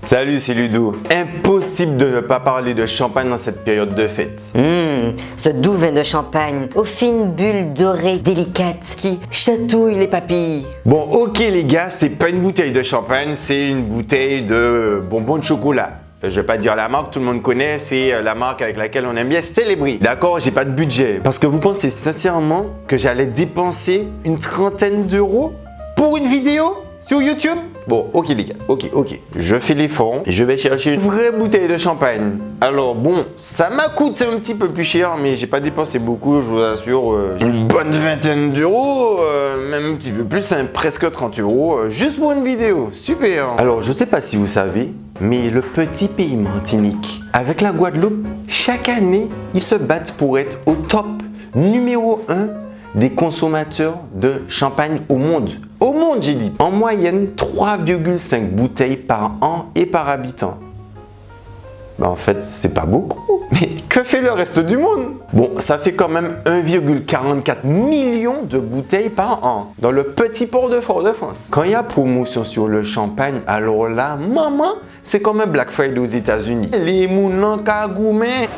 Salut, c'est Ludo. Impossible de ne pas parler de champagne dans cette période de fête. Ce doux vin de champagne aux fines bulles dorées délicates qui chatouillent les papilles. Bon, ok les gars, c'est pas une bouteille de champagne, c'est une bouteille de bonbons de chocolat. Je vais pas dire la marque, tout le monde connaît, c'est la marque avec laquelle on aime bien célébrer. D'accord, j'ai pas de budget. Parce que vous pensez sincèrement que j'allais dépenser une trentaine d'euros pour une vidéo sur YouTube? Bon, ok les gars, ok. Je fais l'effort et je vais chercher une vraie bouteille de champagne. Alors bon, ça m'a coûté un petit peu plus cher, mais j'ai pas dépensé beaucoup, je vous assure. Une bonne vingtaine d'euros, même un petit peu plus, hein, presque 30 euros, juste pour une vidéo. Super. Alors je sais pas si vous savez, mais le petit pays Martinique, avec la Guadeloupe, chaque année, ils se battent pour être au top numéro 1 des consommateurs de champagne au monde. Au monde, j'ai dit. En moyenne, 3,5 bouteilles par an et par habitant. En fait, c'est pas beaucoup. Mais que fait le reste du monde? Bon, ça fait quand même 1,44 million de bouteilles par an dans le petit port de Fort-de-France. Quand il y a promotion sur le champagne, alors là, maman, c'est comme un Black Friday aux États-Unis. Les mounons cagoumets.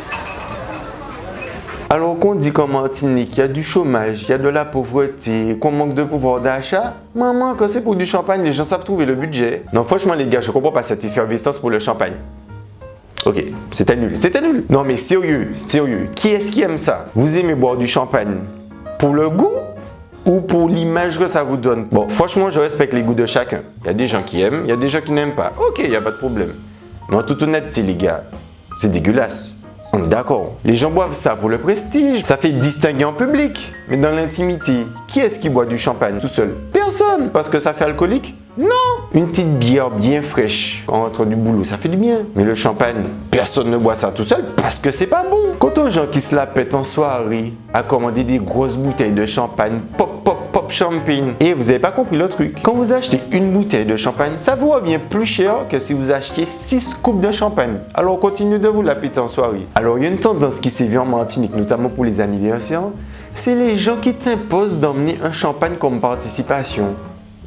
Alors qu'on dit qu'en Martinique, il y a du chômage, il y a de la pauvreté, qu'on manque de pouvoir d'achat, maman, quand c'est pour du champagne, les gens savent trouver le budget. Non, franchement les gars, je comprends pas cette effervescence pour le champagne. Ok, c'était nul. Non mais sérieux, qui est-ce qui aime ça? Vous aimez boire du champagne pour le goût ou pour l'image que ça vous donne? Bon, franchement, je respecte les goûts de chacun. Il y a des gens qui aiment, il y a des gens qui n'aiment pas. Ok, il n'y a pas de problème. Mais en toute honnêteté les gars, c'est dégueulasse. On est d'accord. Les gens boivent ça pour le prestige. Ça fait distinguer en public. Mais dans l'intimité, qui est-ce qui boit du champagne tout seul? Personne. Parce que ça fait alcoolique? Non. Une petite bière bien fraîche quand on rentre du boulot, ça fait du bien. Mais le champagne, personne ne boit ça tout seul parce que c'est pas bon. Quant aux gens qui se la pètent en soirée à commander des grosses bouteilles de champagne, pop champagne. Et vous n'avez pas compris le truc. Quand vous achetez une bouteille de champagne, ça vous revient plus cher que si vous achetiez 6 coupes de champagne. Alors continuez de vous la péter en soirée. Alors il y a une tendance qui s'est vue en Martinique, notamment pour les anniversaires, c'est les gens qui t'imposent d'emmener un champagne comme participation.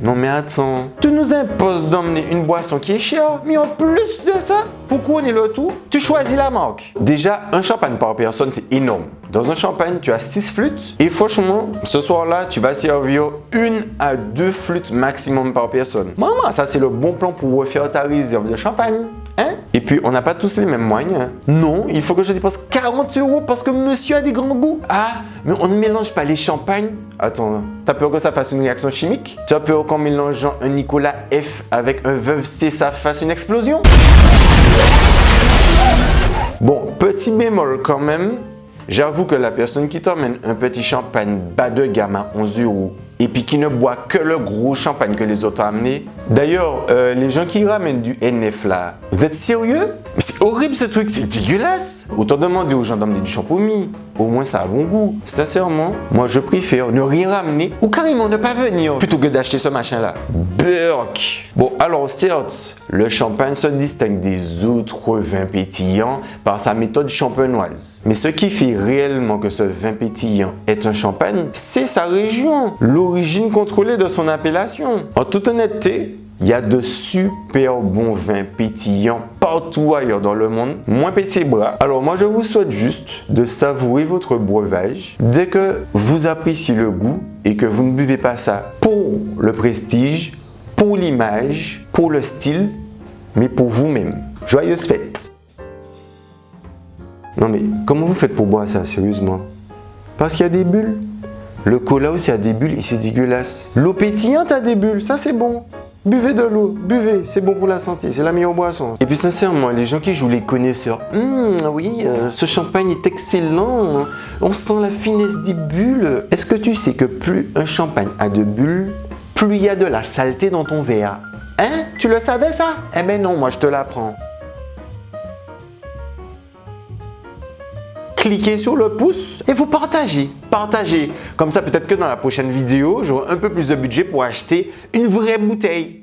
Non mais attends, tu nous imposes d'emmener une boisson qui est chère, mais en plus de ça, pour couronner le tout, tu choisis la marque. Déjà, un champagne par personne, c'est énorme. Dans un champagne, tu as 6 flûtes et franchement, ce soir-là, tu vas servir 1 à 2 flûtes maximum par personne. Maman, ça c'est le bon plan pour refaire ta réserve de champagne. Hein? Et puis, on n'a pas tous les mêmes moyens. Non, il faut que je dépense 40 euros parce que monsieur a des grands goûts. Ah, mais on ne mélange pas les champagnes. Attends, t'as peur que ça fasse une réaction chimique? Tu as peur qu'en mélangeant un Nicolas F avec un Veuve C, ça fasse une explosion? Bon, petit bémol quand même. J'avoue que la personne qui t'emmène un petit champagne bas de gamme à 11 euros et puis qui ne boit que le gros champagne que les autres ont amené. D'ailleurs, les gens qui ramènent du NF là, vous êtes sérieux? Mais c'est horrible ce truc, c'est dégueulasse. Autant demander aux gens d'emmener du champomis. Au moins ça a bon goût. Sincèrement, moi je préfère ne rien ramener ou carrément ne pas venir plutôt que d'acheter ce machin là. Burk. Bon alors certes, le champagne se distingue des autres vins pétillants par sa méthode champenoise. Mais ce qui fait réellement que ce vin pétillant est un champagne, c'est sa région, l'origine contrôlée de son appellation. En toute honnêteté, il y a de super bons vins pétillants partout ailleurs dans le monde, moins petits bras. Alors moi je vous souhaite juste de savourer votre breuvage dès que vous appréciez le goût et que vous ne buvez pas ça pour le prestige, pour l'image, pour le style, mais pour vous-même. Joyeuses fêtes! Non mais comment vous faites pour boire ça, sérieusement? Parce qu'il y a des bulles. Le cola aussi a des bulles et c'est dégueulasse. L'eau pétillante a des bulles, ça c'est bon. Buvez de l'eau, buvez, c'est bon pour la santé, c'est la meilleure boisson. Et puis sincèrement, les gens qui jouent les connaisseurs, oui, ce champagne est excellent, on sent la finesse des bulles. Est-ce que tu sais que plus un champagne a de bulles, plus il y a de la saleté dans ton verre? Hein? Tu le savais ça? Eh ben non, moi je te l'apprends. Cliquez sur le pouce et vous partagez. Partagez. Comme ça, peut-être que dans la prochaine vidéo, j'aurai un peu plus de budget pour acheter une vraie bouteille.